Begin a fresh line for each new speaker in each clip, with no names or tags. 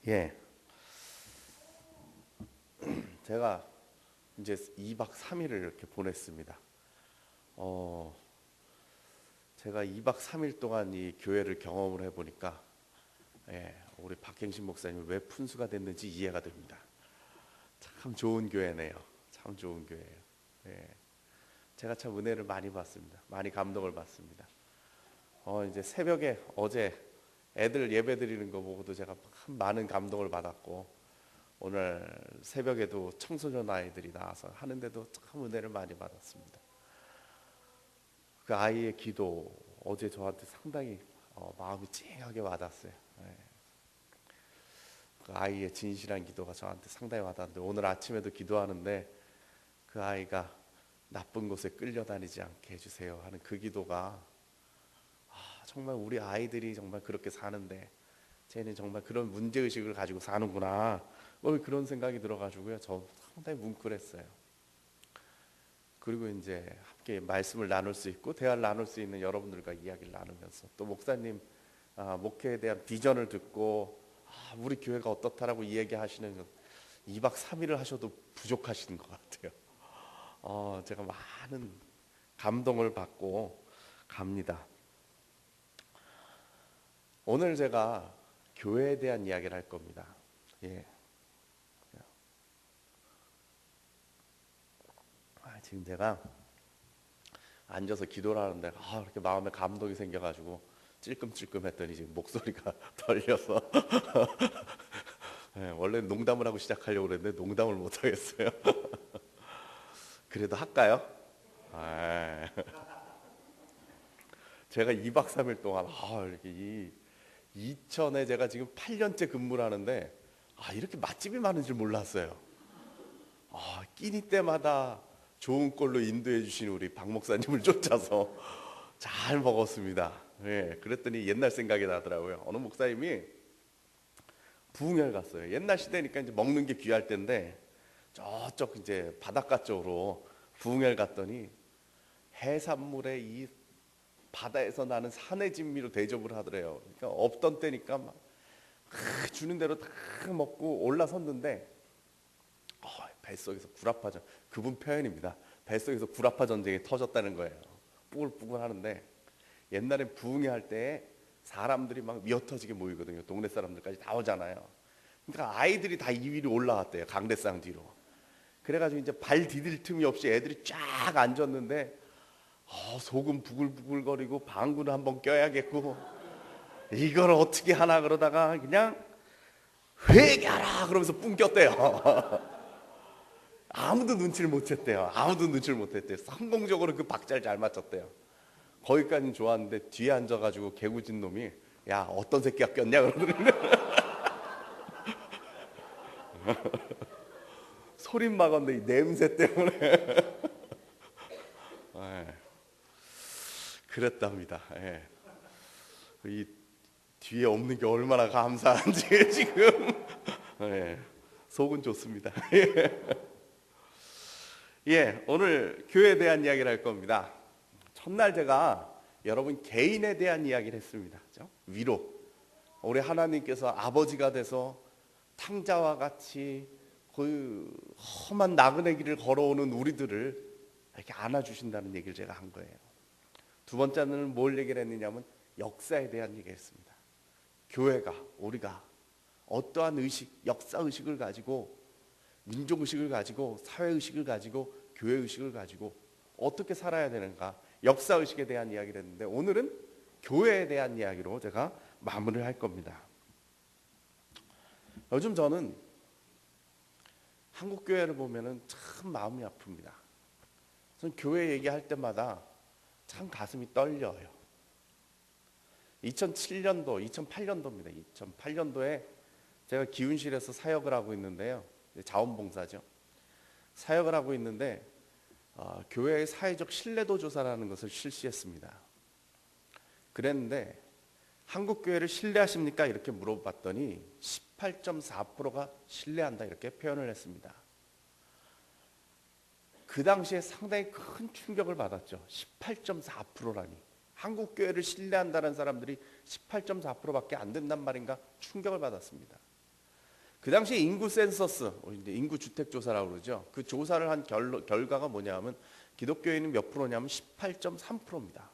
예, 제가 이제 2박 3일을 이렇게 보냈습니다. 어, 제가 2박 3일 동안 이 교회를 경험을 해보니까, 우리 박행신 목사님이 왜 fun수가 됐는지 이해가 됩니다. 참 좋은 교회네요. 참 좋은 교회예요. 예, 제가 참 은혜를 많이 받습니다. 많이 감동을 받습니다. 이제 새벽에 어제 애들 예배 드리는 거 보고도 제가 참 많은 감동을 받았고, 오늘 새벽에도 청소년 아이들이 나와서 하는데도 참 은혜를 많이 받았습니다. 그 아이의 기도 어제 저한테 상당히 마음이 찡하게 와닿았어요. 예. 그 아이의 진실한 기도가 저한테 상당히 와닿는데, 오늘 아침에도 기도하는데 그 아이가 나쁜 곳에 끌려다니지 않게 해주세요 하는 그 기도가, 정말 우리 아이들이 정말 그렇게 사는데 쟤는 정말 그런 문제의식을 가지고 사는구나, 그런 생각이 들어가지고요, 저 상당히 뭉클했어요. 그리고 이제 함께 말씀을 나눌 수 있고 대화를 나눌 수 있는 여러분들과 이야기를 나누면서, 또 목사님 목회에 대한 비전을 듣고 우리 교회가 어떻다라고 이야기하시는, 2박 3일을 하셔도 부족하신 것 같아요. 제가 많은 감동을 받고 갑니다. 오늘 제가 교회에 대한 이야기를 할 겁니다. 예. 지금 제가 앉아서 기도를 하는데 이렇게 마음에 감동이 생겨가지고 찔끔찔끔했더니 지금 목소리가 떨려서 원래 농담을 하고 시작하려고 그랬는데 농담을 못 하겠어요. 그래도 할까요? 제가 2박 3일 동안 이렇게 이천에 제가 지금 8년째 근무를 하는데 이렇게 맛집이 많은 줄 몰랐어요. 끼니 때마다 좋은 꼴로 인도해 주신 우리 박 목사님을 쫓아서 잘 먹었습니다. 그랬더니 옛날 생각이 나더라고요. 어느 목사님이 부흥회를 갔어요. 옛날 시대니까 이제 먹는 게 귀할 때인데, 저쪽 이제 바닷가 쪽으로 부흥회를 갔더니 해산물에 이 바다에서 나는 산의 진미로 대접을 하더래요. 그러니까 없던 때니까 막 주는 대로 다 먹고 올라섰는데, 뱃속에서 구라파 그분 표현입니다. 뱃속에서 구라파 전쟁이 터졌다는 거예요. 뿌글뿌글 하는데, 옛날에 부흥회 할 때 사람들이 막 미어터지게 모이거든요. 동네 사람들까지 다 오잖아요. 그러니까 아이들이 다 이 위로 올라왔대요. 강대상 뒤로. 그래가지고 이제 발 디딜 틈이 없이 애들이 쫙 앉았는데, 속은 부글부글거리고 방구는 한번 껴야겠고 이걸 어떻게 하나 그러다가 그냥 회개하라 그러면서 뿡 꼈대요. 아무도 눈치를 못 챘대요. 아무도 눈치를 못 했대요. 성공적으로 그 박자를 잘 맞췄대요. 거기까지는 좋았는데 뒤에 앉아가지고 개구진 놈이, 야 어떤 새끼가 꼈냐 그러더니 소린 막았는데 이 냄새 때문에 그랬답니다. 이 뒤에 없는 게 얼마나 감사한지 지금 속은 좋습니다. 오늘 교회에 대한 이야기를 할 겁니다. 첫날 제가 여러분 개인에 대한 이야기를 했습니다. 그렇죠? 위로, 우리 하나님께서 아버지가 돼서 탕자와 같이 그 험한 나그네 길을 걸어오는 우리들을 이렇게 안아주신다는 얘기를 제가 한 거예요. 두 번째는 뭘 얘기를 했느냐면 역사에 대한 얘기를 했습니다. 교회가, 우리가 어떠한 의식, 역사의식을 가지고, 민족의식을 가지고, 사회의식을 가지고, 교회의식을 가지고 어떻게 살아야 되는가, 역사의식에 대한 이야기를 했는데, 오늘은 교회에 대한 이야기로 제가 마무리를 할 겁니다. 요즘 저는 한국 교회를 보면은 참 마음이 아픕니다. 저는 교회 얘기할 때마다 참 가슴이 떨려요. 2007년도, 2008년도입니다. 2008년도에 제가 기운실에서 사역을 하고 있는데요. 자원봉사죠. 사역을 하고 있는데 교회의 사회적 신뢰도 조사라는 것을 실시했습니다. 그랬는데 한국 교회를 신뢰하십니까? 이렇게 물어봤더니 18.4%가 신뢰한다 이렇게 표현을 했습니다. 그 당시에 상당히 큰 충격을 받았죠. 18.4%라니. 한국 교회를 신뢰한다는 사람들이 18.4%밖에 안 된단 말인가 충격을 받았습니다. 그 당시에 인구 센서스, 인구 주택 조사라고 그러죠. 그 조사를 한 결과가 뭐냐면 기독교인은 몇 프로냐면 18.3%입니다.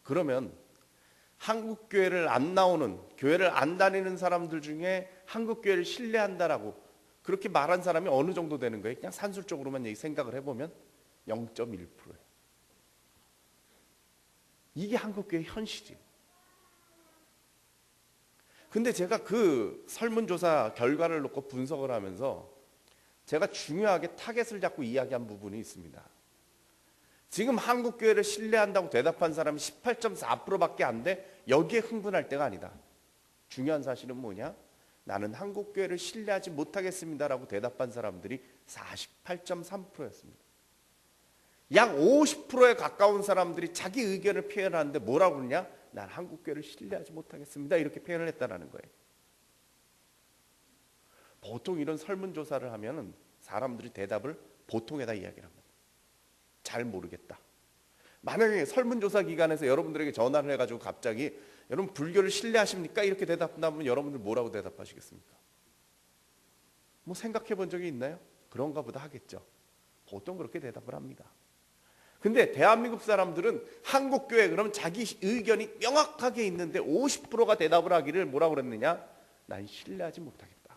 그러면 한국 교회를 안 나오는, 교회를 안 다니는 사람들 중에 한국 교회를 신뢰한다라고 그렇게 말한 사람이 어느 정도 되는 거예요? 그냥 산술적으로만 생각을 해보면 0.1%예요. 이게 한국 교회의 현실이에요. 근데 제가 그 설문조사 결과를 놓고 분석을 하면서 제가 중요하게 타겟을 잡고 이야기한 부분이 있습니다. 지금 한국교회를 신뢰한다고 대답한 사람이 18.4%밖에 안 돼. 여기에 흥분할 때가 아니다. 중요한 사실은 뭐냐? 나는 한국교회를 신뢰하지 못하겠습니다라고 대답한 사람들이 48.3%였습니다. 약 50%에 가까운 사람들이 자기 의견을 표현하는데 뭐라고 그러냐? 난 한국교회를 신뢰하지 못하겠습니다. 이렇게 표현을 했다는 거예요. 보통 이런 설문조사를 하면 사람들이 대답을 보통에다 이야기를 합니다. 잘 모르겠다. 만약에 설문조사 기관에서 여러분들에게 전화를 해가지고 갑자기 여러분 불교를 신뢰하십니까? 이렇게 대답한다면 여러분들 뭐라고 대답하시겠습니까? 뭐 생각해 본 적이 있나요? 그런가 보다 하겠죠. 보통 그렇게 대답을 합니다. 근데 대한민국 사람들은 한국교회 그러면 자기 의견이 명확하게 있는데 50%가 대답을 하기를 뭐라고 그랬느냐? 난 신뢰하지 못하겠다.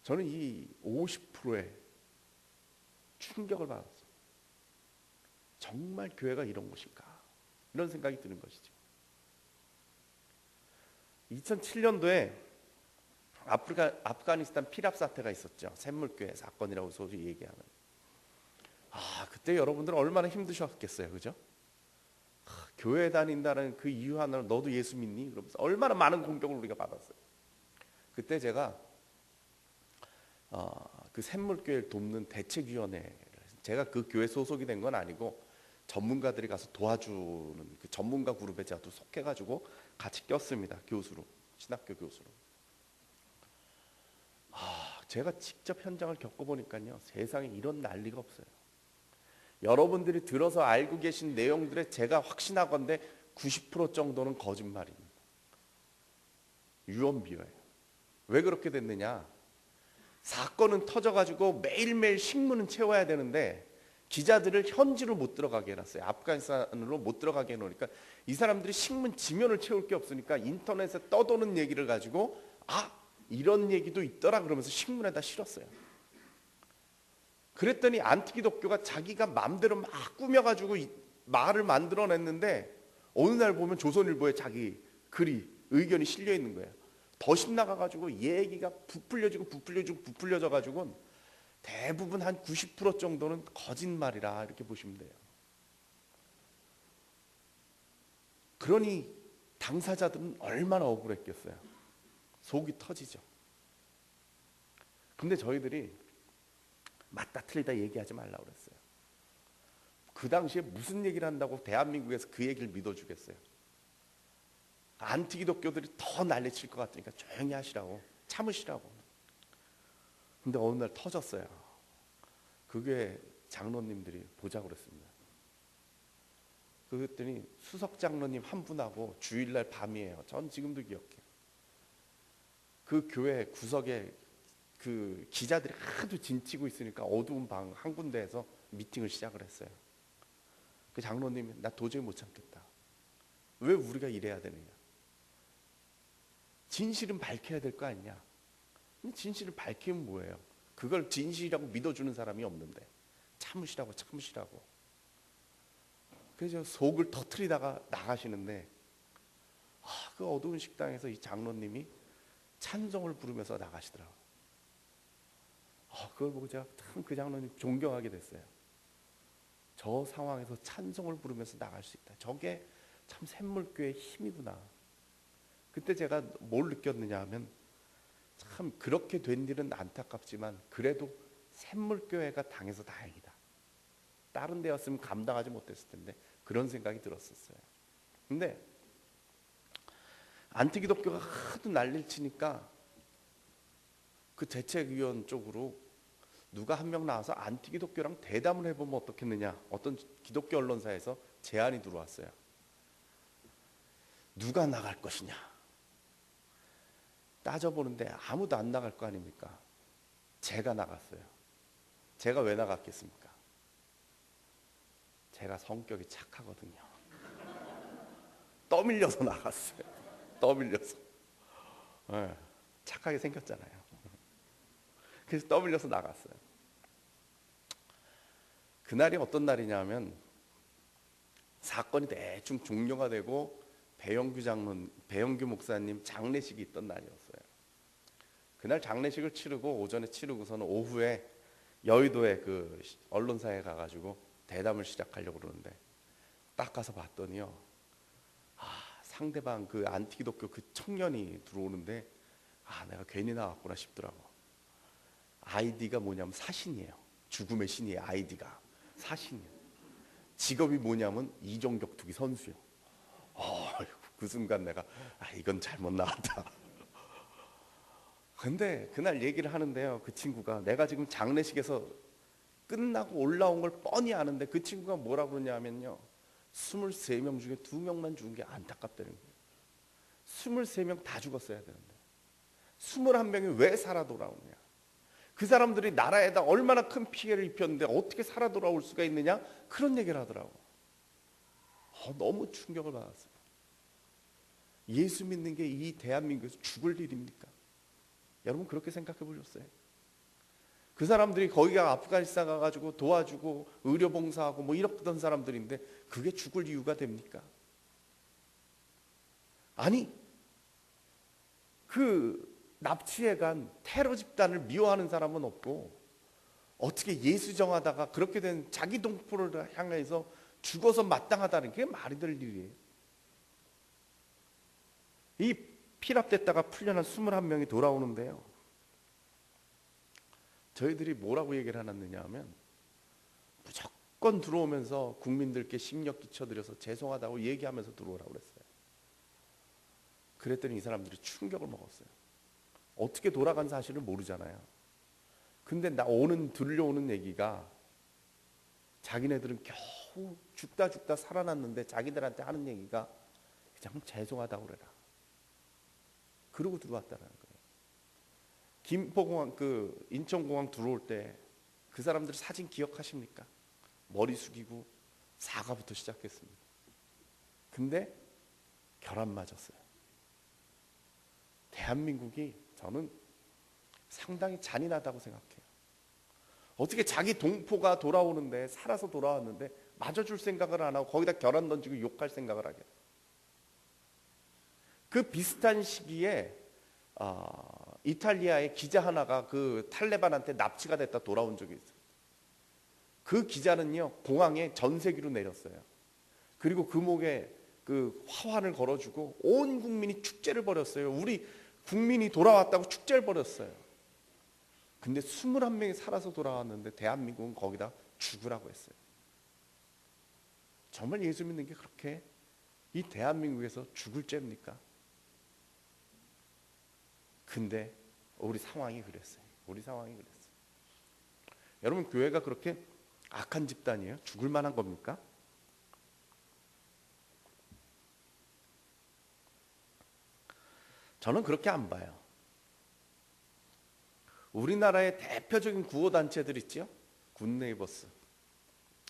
저는 이 50%의 충격을 받았어요. 정말 교회가 이런 곳인가? 이런 생각이 드는 것이죠. 2007년도에 아프가니스탄 피랍 사태가 있었죠. 샘물교회 사건이라고 소위 얘기하는. 그때 여러분들 얼마나 힘드셨겠어요, 그죠? 교회 다닌다는 그 이유 하나로 너도 예수 믿니? 그러면서 얼마나 많은 공격을 우리가 받았어요. 그때 제가 그 샘물교회를 돕는 대책위원회를, 제가 그 교회 소속이 된 건 아니고 전문가들이 가서 도와주는 그 전문가 그룹에 제가 또 속해가지고 같이 꼈습니다. 교수로, 신학교 교수로. 제가 직접 현장을 겪어보니까요, 세상에 이런 난리가 없어요. 여러분들이 들어서 알고 계신 내용들에 제가 확신하건대 90% 정도는 거짓말입니다. 유언비어예요. 왜 그렇게 됐느냐? 사건은 터져가지고 매일매일 신문은 채워야 되는데 기자들을 현지로 못 들어가게 해놨어요. 아프가니스탄으로 못 들어가게 해놓으니까 이 사람들이 신문 지면을 채울 게 없으니까 인터넷에 떠도는 얘기를 가지고 이런 얘기도 있더라 그러면서 신문에다 실었어요. 그랬더니 안티기독교가 자기가 마음대로 막 꾸며가지고 말을 만들어냈는데 어느 날 보면 조선일보에 자기 글이 의견이 실려 있는 거예요. 더 신나가가지고 얘기가 부풀려져가지고 대부분 한 90% 정도는 거짓말이라 이렇게 보시면 돼요. 그러니 당사자들은 얼마나 억울했겠어요. 속이 터지죠. 근데 저희들이 맞다 틀리다 얘기하지 말라고 그랬어요. 그 당시에 무슨 얘기를 한다고 대한민국에서 그 얘기를 믿어주겠어요. 안티기독교들이 더 난리칠 것 같으니까 조용히 하시라고, 참으시라고. 근데 어느 날 터졌어요. 그게 장로님들이 보자고 그랬습니다. 그랬더니 수석 장로님 한 분하고 주일날 밤이에요. 전 지금도 기억해요. 그 교회 구석에 그 기자들이 하도 진치고 있으니까 어두운 방 한 군데에서 미팅을 시작을 했어요. 그 장로님이 나 도저히 못 참겠다. 왜 우리가 이래야 되느냐? 진실은 밝혀야 될 거 아니냐? 근데 진실을 밝히면 뭐예요? 그걸 진실이라고 믿어주는 사람이 없는데 참으시라고. 그래서 속을 터트리다가 나가시는데 그 어두운 식당에서 이 장로님이 찬송을 부르면서 나가시더라고요. 그걸 보고 제가 참 그 장로님 존경하게 됐어요. 저 상황에서 찬송을 부르면서 나갈 수 있다. 저게 참 샘물교회의 힘이구나. 그때 제가 뭘 느꼈느냐 하면 참 그렇게 된 일은 안타깝지만 그래도 샘물교회가 당해서 다행이다. 다른 데였으면 감당하지 못했을 텐데 그런 생각이 들었었어요. 근데 안티기독교가 하도 난리를 치니까 그 대책위원 쪽으로 누가 한 명 나와서 안티기독교랑 대담을 해보면 어떻겠느냐. 어떤 기독교 언론사에서 제안이 들어왔어요. 누가 나갈 것이냐. 따져보는데 아무도 안 나갈 거 아닙니까? 제가 나갔어요. 제가 왜 나갔겠습니까? 제가 성격이 착하거든요. 떠밀려서 나갔어요. 떠밀려서. 네, 착하게 생겼잖아요. 그래서 떠밀려서 나갔어요. 그날이 어떤 날이냐면 사건이 대충 종료가 되고 배영규 목사님 장례식이 있던 날이었어요. 그날 장례식을 치르고 오전에 치르고서는 오후에 여의도의 그 언론사에 가가지고 대담을 시작하려고 그러는데 딱 가서 봤더니요, 상대방 그 안티기독교 그 청년이 들어오는데 내가 괜히 나왔구나 싶더라고. 아이디가 뭐냐면 사신이에요. 죽음의 신이에요. 아이디가 사신이에요. 직업이 뭐냐면 이종격투기 선수요. 그 순간 내가 이건 잘못 나왔다. 근데 그날 얘기를 하는데요, 그 친구가 내가 지금 장례식에서 끝나고 올라온 걸 뻔히 아는데 그 친구가 뭐라고 그러냐면요, 23명 중에 2명만 죽은 게 안타깝다는 거예요. 23명 다 죽었어야 되는데 21명이 왜 살아 돌아오느냐, 그 사람들이 나라에다 얼마나 큰 피해를 입혔는데 어떻게 살아 돌아올 수가 있느냐, 그런 얘기를 하더라고. 너무 충격을 받았어요. 예수 믿는 게 이 대한민국에서 죽을 일입니까? 여러분 그렇게 생각해 보셨어요? 그 사람들이 거기가 아프가니스탄 가가지고 도와주고 의료봉사하고 뭐 이랬던 사람들인데 그게 죽을 이유가 됩니까? 아니, 그 납치해 간 테러 집단을 미워하는 사람은 없고 어떻게 예수 정하다가 그렇게 된 자기 동포를 향해서 죽어서 마땅하다는 게 말이 될 일이에요. 이 피랍됐다가 풀려난 21명이 돌아오는데요, 저희들이 뭐라고 얘기를 해놨느냐 하면 무조건 들어오면서 국민들께 심력 끼쳐드려서 죄송하다고 얘기하면서 들어오라고 그랬어요. 그랬더니 이 사람들이 충격을 먹었어요. 어떻게 돌아간 사실을 모르잖아요. 근데 들려오는 얘기가 자기네들은 겨우 죽다 살아났는데 자기들한테 하는 얘기가 그냥 죄송하다고 그래라. 그러고 들어왔다는 거예요. 김포공항 인천공항 들어올 때 그 사람들 사진 기억하십니까? 머리 숙이고 사과부터 시작했습니다. 근데 결함 맞았어요. 대한민국이 저는 상당히 잔인하다고 생각해요. 어떻게 자기 동포가 돌아오는데, 살아서 돌아왔는데 맞아줄 생각을 안 하고 거기다 결함 던지고 욕할 생각을 하게. 그 비슷한 시기에 이탈리아의 기자 하나가 그 탈레반한테 납치가 됐다 돌아온 적이 있어요. 그 기자는요, 공항에 전세기로 내렸어요. 그리고 그 목에 그 화환을 걸어주고 온 국민이 축제를 벌였어요. 우리 국민이 돌아왔다고 축제를 벌였어요. 근데 21명이 살아서 돌아왔는데 대한민국은 거기다 죽으라고 했어요. 정말 예수 믿는 게 그렇게 이 대한민국에서 죽을 죄입니까? 근데 우리 상황이 그랬어요. 여러분, 교회가 그렇게 악한 집단이에요? 죽을 만한 겁니까? 저는 그렇게 안 봐요. 우리나라의 대표적인 구호단체들 있죠? 굿네이버스.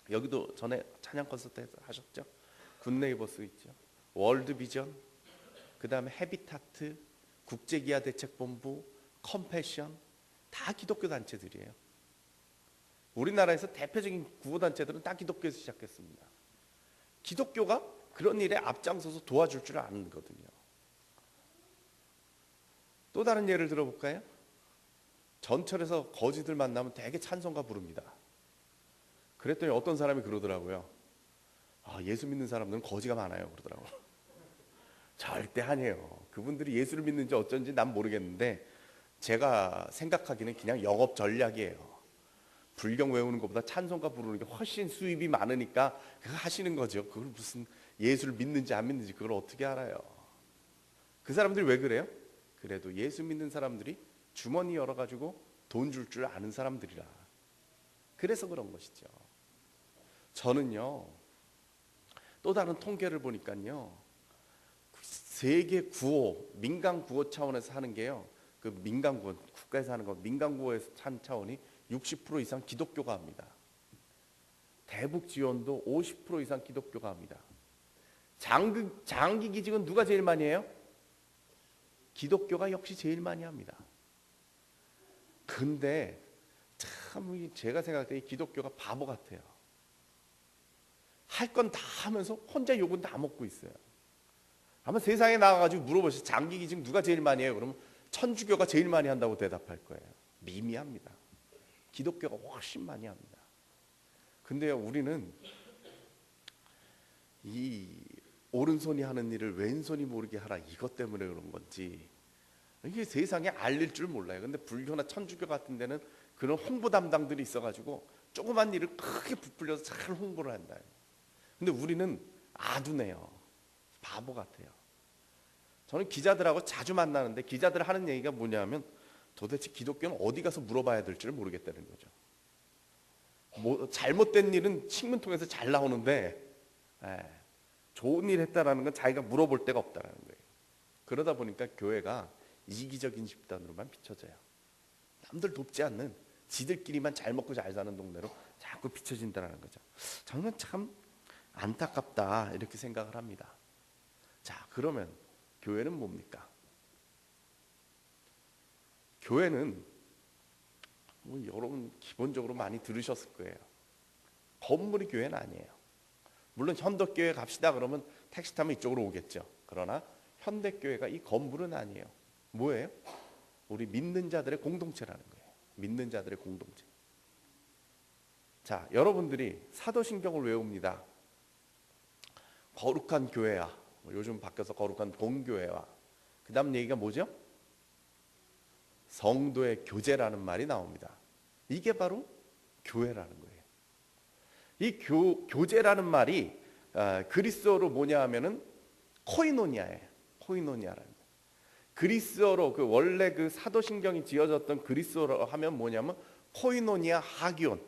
여기도 전에 찬양 콘서트 하셨죠? 굿네이버스 있죠. 월드비전, 그 다음에 헤비타트, 국제기아대책본부, 컴패션, 다 기독교 단체들이에요. 우리나라에서 대표적인 구호단체들은 다 기독교에서 시작했습니다. 기독교가 그런 일에 앞장서서 도와줄 줄 아는 거거든요. 또 다른 예를 들어볼까요? 전철에서 거지들 만나면 되게 찬송가 부릅니다. 그랬더니 어떤 사람이 그러더라고요. 예수 믿는 사람들은 거지가 많아요, 그러더라고요. 절대 아니에요. 그분들이 예수를 믿는지 어쩐지 난 모르겠는데 제가 생각하기는 그냥 영업 전략이에요. 불경 외우는 것보다 찬송가 부르는 게 훨씬 수입이 많으니까 그거 하시는 거죠. 그걸 무슨 예수를 믿는지 안 믿는지 그걸 어떻게 알아요? 그 사람들이 왜 그래요? 그래도 예수 믿는 사람들이 주머니 열어가지고 돈 줄 아는 사람들이라. 그래서 그런 것이죠. 저는요, 또 다른 통계를 보니까요, 세계 구호, 민간 구호 차원에서 하는 게요. 그 민간 구호, 국가에서 하는 거 민간 구호에서 한 차원이 60% 이상 기독교가 합니다. 대북 지원도 50% 이상 기독교가 합니다. 장기 기직은 누가 제일 많이 해요? 기독교가 역시 제일 많이 합니다. 근데 참 제가 생각할 때 이 기독교가 바보 같아요. 할 건 다 하면서 혼자 욕은 다 먹고 있어요. 한번 세상에 나가가지고 물어보세요. 장기 기증 누가 제일 많이 해요? 그러면 천주교가 제일 많이 한다고 대답할 거예요. 미미합니다. 기독교가 훨씬 많이 합니다. 근데요, 우리는 이 오른손이 하는 일을 왼손이 모르게 하라, 이것 때문에 그런 건지 이게 세상에 알릴 줄 몰라요. 근데 불교나 천주교 같은 데는 그런 홍보 담당들이 있어가지고 조그만 일을 크게 부풀려서 잘 홍보를 한다. 근데 우리는 아둔해요. 바보 같아요. 저는 기자들하고 자주 만나는데 기자들 하는 얘기가 뭐냐면 도대체 기독교는 어디 가서 물어봐야 될지를 모르겠다는 거죠. 뭐 잘못된 일은 신문통에서 잘 나오는데 좋은 일 했다라는 건 자기가 물어볼 데가 없다라는 거예요. 그러다 보니까 교회가 이기적인 집단으로만 비춰져요. 남들 돕지 않는 지들끼리만 잘 먹고 잘 사는 동네로 자꾸 비춰진다는 거죠. 저는 참 안타깝다 이렇게 생각을 합니다. 자, 그러면 교회는 뭡니까? 교회는 뭐 여러분 기본적으로 많이 들으셨을 거예요. 건물이 교회는 아니에요. 물론 현대교회 갑시다 그러면 택시 타면 이쪽으로 오겠죠. 그러나 현대교회가 이 건물은 아니에요. 뭐예요? 우리 믿는 자들의 공동체라는 거예요. 믿는 자들의 공동체. 자, 여러분들이 사도신경을 외웁니다. 거룩한 교회야. 요즘 바뀌어서 거룩한 본교회와 그 다음 얘기가 뭐죠? 성도의 교제라는 말이 나옵니다. 이게 바로 교회라는 거예요. 이 교제라는 말이 그리스어로 뭐냐 하면은 코이노니아예요. 코이노니아라는 거예요. 그리스어로 그 원래 그 사도신경이 지어졌던 그리스어로 하면 뭐냐면 코이노니아 하기온,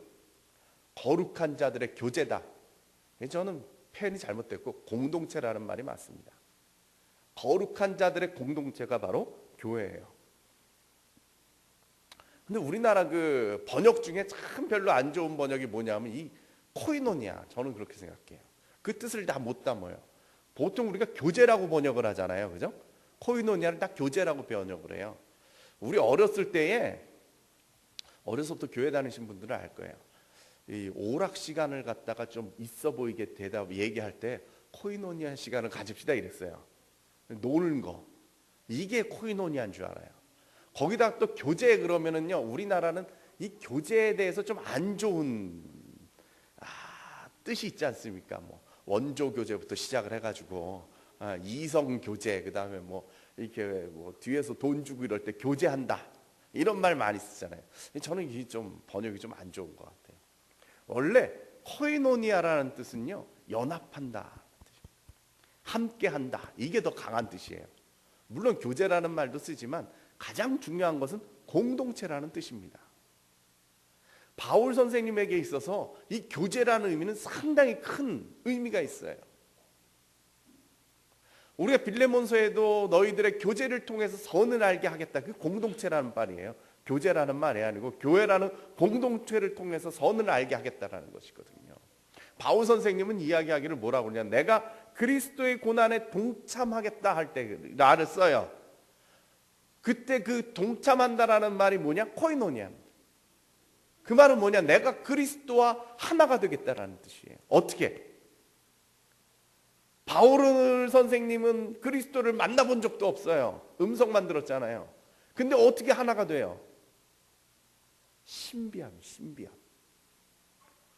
거룩한 자들의 교제다. 저는 표현이 잘못됐고 공동체라는 말이 맞습니다. 거룩한 자들의 공동체가 바로 교회예요. 근데 우리나라 그 번역 중에 참 별로 안 좋은 번역이 뭐냐면 이 코이노니아, 저는 그렇게 생각해요. 그 뜻을 다 못 담아요. 보통 우리가 교제라고 번역을 하잖아요, 그죠? 코이노니아를 다 교제라고 번역을 해요. 우리 어렸을 때에 어려서부터 교회 다니신 분들은 알 거예요. 이 오락 시간을 갖다가 좀 있어 보이게 얘기할 때 코이노니아 시간을 가집시다 이랬어요. 노는 거, 이게 코이노니아인 줄 알아요. 거기다 또 교제 그러면은요, 우리나라는 이 교제에 대해서 좀 안 좋은 뜻이 있지 않습니까? 뭐 원조 교제부터 시작을 해가지고 이성 교제, 그 다음에 뭐 이렇게 뭐 뒤에서 돈 주고 이럴 때 교제한다 이런 말 많이 쓰잖아요. 저는 이게 좀 번역이 좀 안 좋은 것 같아요. 원래 코이노니아라는 뜻은요, 연합한다, 함께한다, 이게 더 강한 뜻이에요. 물론 교제라는 말도 쓰지만 가장 중요한 것은 공동체라는 뜻입니다. 바울 선생님에게 있어서 이 교제라는 의미는 상당히 큰 의미가 있어요. 우리가 빌레몬서에도 너희들의 교제를 통해서 선을 알게 하겠다, 그 공동체라는 말이에요. 교제라는 말이 아니고 교회라는 공동체를 통해서 선을 알게 하겠다라는 것이거든요. 바울 선생님은 이야기하기를 뭐라고 그러냐, 내가 그리스도의 고난에 동참하겠다 할 때 나를 써요. 그때 그 동참한다라는 말이 뭐냐? 코이노니아. 그 말은 뭐냐? 내가 그리스도와 하나가 되겠다라는 뜻이에요. 어떻게? 바울 선생님은 그리스도를 만나본 적도 없어요. 음성만 들었잖아요. 근데 어떻게 하나가 돼요? 신비함.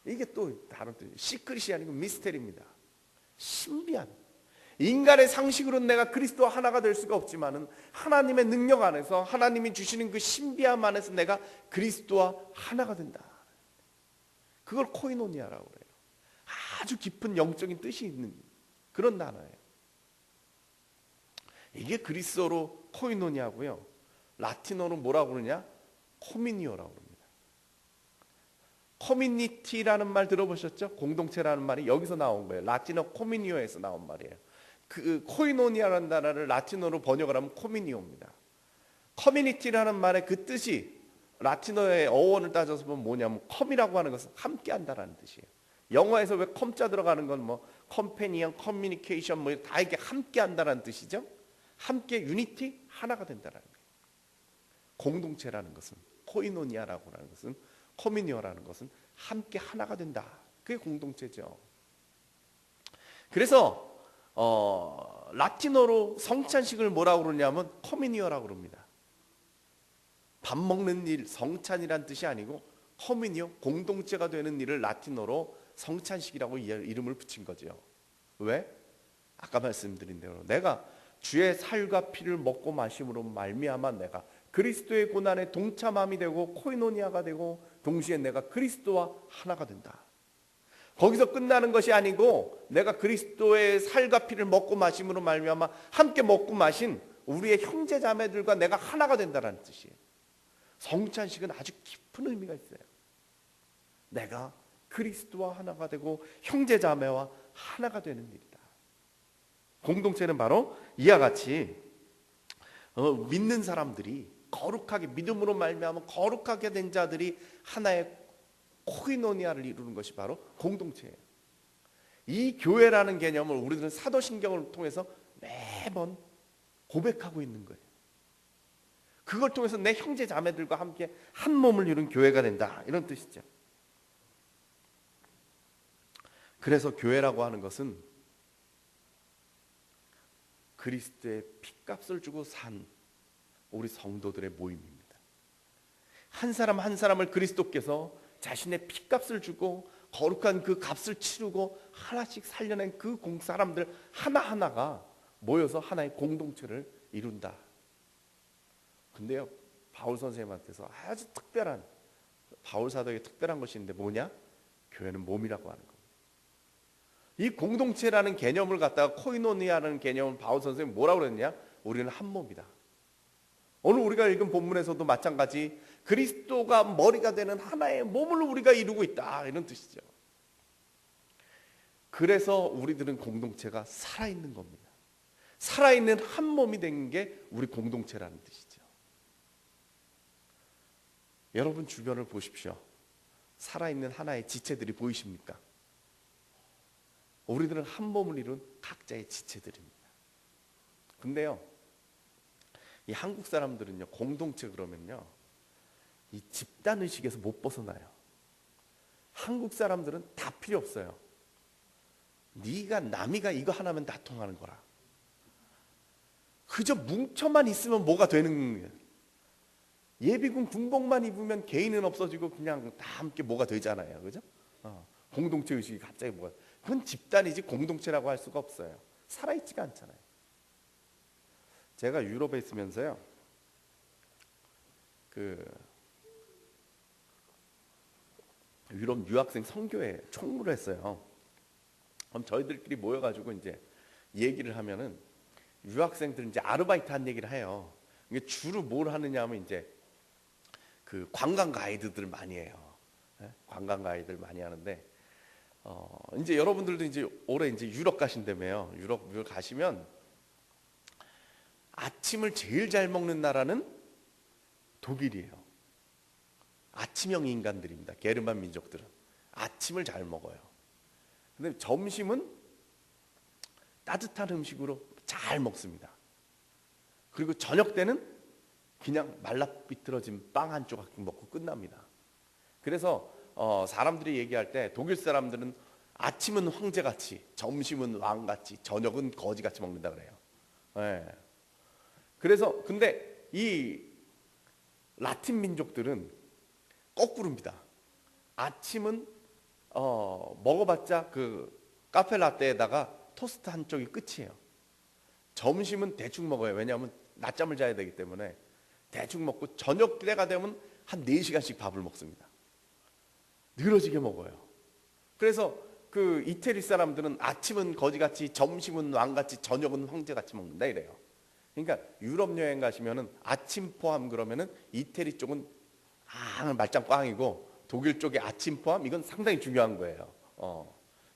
이게 또 다른 뜻이에요. 시크릿이 아니고 미스테리입니다. 신비함. 인간의 상식으로는 내가 그리스도와 하나가 될 수가 없지만은 하나님의 능력 안에서, 하나님이 주시는 그 신비함 안에서 내가 그리스도와 하나가 된다. 그걸 코이노니아라고 그래요. 아주 깊은 영적인 뜻이 있는 그런 단어예요. 이게 그리스어로 코이노니아고요. 라틴어로 뭐라고 그러냐? 코미니오라고 합니다. 커뮤니티라는 말 들어보셨죠? 공동체라는 말이 여기서 나온 거예요. 라틴어 코미니오에서 나온 말이에요. 그 코이노니아라는 단어를 라틴어로 번역을 하면 코미니오입니다. 커뮤니티라는 말의 그 뜻이 라틴어의 어원을 따져서 보면 뭐냐면 컴이라고 하는 것은 함께 한다라는 뜻이에요. 영어에서 왜 컴자 들어가는 건 뭐 컴패니언, 커뮤니케이션 뭐 다 이게 함께 한다라는 뜻이죠. 함께 유니티 하나가 된다라는 거예요. 공동체라는 것은 코이노니아라고 하는 것은 커뮤니어라는 것은 함께 하나가 된다. 그게 공동체죠. 그래서 라틴어로 성찬식을 뭐라고 그러냐면 커뮤니어라고 그럽니다. 밥 먹는 일, 성찬이란 뜻이 아니고 커뮤니어, 공동체가 되는 일을 라틴어로 성찬식이라고 이름을 붙인 거죠. 왜? 아까 말씀드린 대로 내가 주의 살과 피를 먹고 마심으로 말미암아 내가 그리스도의 고난에 동참함이 되고 코이노니아가 되고 동시에 내가 그리스도와 하나가 된다. 거기서 끝나는 것이 아니고 내가 그리스도의 살과 피를 먹고 마심으로 말미암아 함께 먹고 마신 우리의 형제 자매들과 내가 하나가 된다는 뜻이에요. 성찬식은 아주 깊은 의미가 있어요. 내가 그리스도와 하나가 되고 형제 자매와 하나가 되는 일이다. 공동체는 바로 이와 같이 믿는 사람들이 거룩하게 믿음으로 말미암아 거룩하게 된 자들이 하나의 코이노니아를 이루는 것이 바로 공동체예요. 이 교회라는 개념을 우리들은 사도신경을 통해서 매번 고백하고 있는 거예요. 그걸 통해서 내 형제 자매들과 함께 한 몸을 이룬 교회가 된다, 이런 뜻이죠. 그래서 교회라고 하는 것은 그리스도의 핏값을 주고 산 우리 성도들의 모임입니다. 한 사람 한 사람을 그리스도께서 자신의 핏값을 주고 거룩한 그 값을 치르고 하나씩 살려낸 그 사람들 하나하나가 모여서 하나의 공동체를 이룬다. 근데요, 바울 선생님한테서 아주 특별한, 바울 사도에게 특별한 것이 있는데 뭐냐? 교회는 몸이라고 하는 겁니다. 이 공동체라는 개념을 갖다가 코이노니아라는 개념을 바울 선생님이 뭐라고 그랬냐? 우리는 한 몸이다. 오늘 우리가 읽은 본문에서도 마찬가지 그리스도가 머리가 되는 하나의 몸을 우리가 이루고 있다, 이런 뜻이죠. 그래서 우리들은 공동체가 살아있는 겁니다. 살아있는 한 몸이 된 게 우리 공동체라는 뜻이죠. 여러분 주변을 보십시오. 살아있는 하나의 지체들이 보이십니까? 우리들은 한 몸을 이룬 각자의 지체들입니다. 근데요, 이 한국 사람들은요, 공동체 그러면요, 이 집단 의식에서 못 벗어나요. 한국 사람들은 다 필요 없어요. 네가 남이가 이거 하나면 다 통하는 거라. 그저 뭉쳐만 있으면 뭐가 되는 거예요. 예비군 군복만 입으면 개인은 없어지고 그냥 다 함께 뭐가 되잖아요, 그죠? 공동체 의식이 갑자기 뭐가, 그건 집단이지 공동체라고 할 수가 없어요. 살아있지가 않잖아요. 제가 유럽에 있으면서요, 유럽 유학생 선교회 총무를 했어요. 그럼 저희들끼리 모여가지고 이제 얘기를 하면은 유학생들 이제 아르바이트 한 얘기를 해요. 이게 주로 뭘 하느냐 하면 이제 그 관광 가이드들 많이 해요. 관광 가이드를 많이 하는데 이제 여러분들도 이제 올해 이제 유럽 가신다며요. 유럽 가시면 아침을 제일 잘 먹는 나라는 독일이에요. 아침형 인간들입니다. 게르만 민족들은 아침을 잘 먹어요. 근데 점심은 따뜻한 음식으로 잘 먹습니다. 그리고 저녁 때는 그냥 말라비틀어진 빵 한 조각 먹고 끝납니다. 그래서 사람들이 얘기할 때 독일 사람들은 아침은 황제같이, 점심은 왕같이, 저녁은 거지같이 먹는다 그래요. 네. 그래서 근데 이 라틴 민족들은 거꾸로입니다. 아침은 먹어봤자 그 카페 라떼에다가 토스트 한 쪽이 끝이에요. 점심은 대충 먹어요. 왜냐하면 낮잠을 자야 되기 때문에 대충 먹고 저녁 때가 되면 한 4시간씩 밥을 먹습니다. 늘어지게 먹어요. 그래서 그 이태리 사람들은 아침은 거지같이, 점심은 왕같이, 저녁은 황제같이 먹는다 이래요. 그러니까 유럽 여행 가시면은 아침 포함 그러면은 이태리 쪽은 말짱 꽝이고 독일 쪽에 아침 포함, 이건 상당히 중요한 거예요.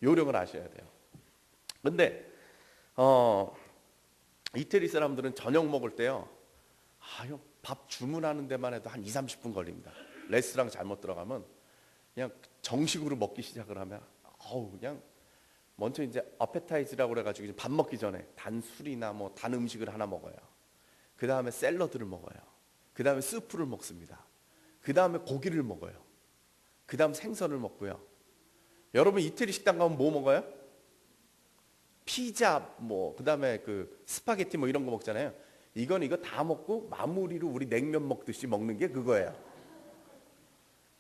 요령을 아셔야 돼요. 근데 어, 이태리 사람들은 저녁 먹을 때요. 아유, 밥 주문하는 데만 해도 한 2, 30분 걸립니다. 레스토랑 잘못 들어가면 그냥 정식으로 먹기 시작을 하면 그냥 먼저 이제 어페타이즈라고 그래가지고 밥 먹기 전에 단 술이나 뭐 단 음식을 하나 먹어요. 그 다음에 샐러드를 먹어요. 그 다음에 스프를 먹습니다. 그 다음에 고기를 먹어요. 그 다음 생선을 먹고요. 여러분 이태리 식당 가면 뭐 먹어요? 피자 뭐 그 다음에 그 스파게티 뭐 이런 거 먹잖아요. 이거 다 먹고 마무리로 우리 냉면 먹듯이 먹는 게 그거예요.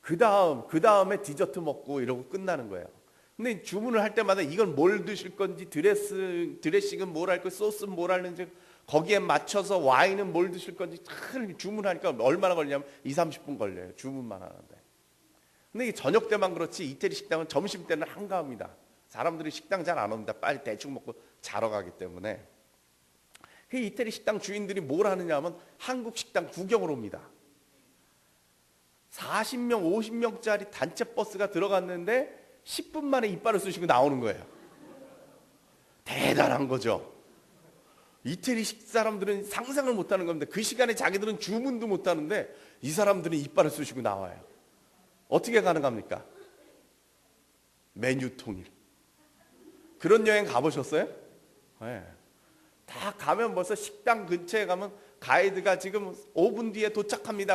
그 다음에 디저트 먹고 이러고 끝나는 거예요. 근데 주문을 할 때마다 이건 뭘 드실 건지 드레싱은 뭘 할 건지 소스는 뭘 하는지 거기에 맞춰서 와인은 뭘 드실 건지 다 주문하니까 얼마나 걸리냐면 2, 30분 걸려요. 주문만 하는데. 근데 이게 저녁 때만 그렇지 이태리 식당은 점심 때는 한가합니다. 사람들이 식당 잘 안 옵니다. 빨리 대충 먹고 자러 가기 때문에. 그 이태리 식당 주인들이 뭘 하느냐 하면 한국 식당 구경을 옵니다. 40명, 50명짜리 단체 버스가 들어갔는데 10분 만에 이빨을 쑤시고 나오는 거예요. 대단한 거죠. 이태리 사람들은 상상을 못하는 겁니다. 그 시간에 자기들은 주문도 못하는데 이 사람들은 이빨을 쑤시고 나와요. 어떻게 가능합니까? 메뉴 통일. 그런 여행 가보셨어요? 네. 다 가면 벌써 식당 근처에 가면 가이드가 지금 5분 뒤에 도착합니다.